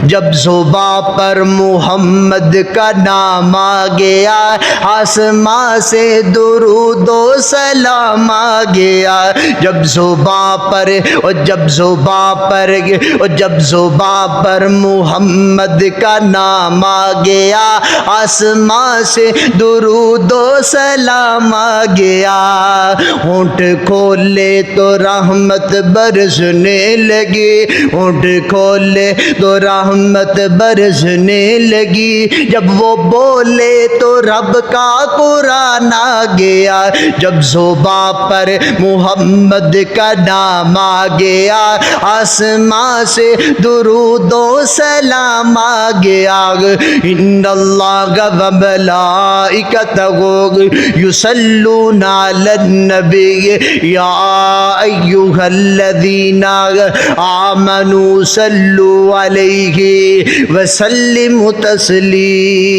جب زباں پر محمد کا نام آ گیا آسماں سے درود و سلام آ گیا جب زباں پر محمد کا نام آ گیا آسماں سے درود و سلام آ گیا ہونٹ کھولے تو رحمت برسنے لگی ہونٹ کھولے تو رحمت برسنے لگی جب وہ بولے تو رب کا قرآن آ گیا جب زباں پر محمد کا نام آ گیا آسماں سے درود و سلام آ گیا ان اللہ و ملائکتہ یصلون علی النبی یا ایھا الذین آمنوا صلوا علیہ وسلموا تسلیما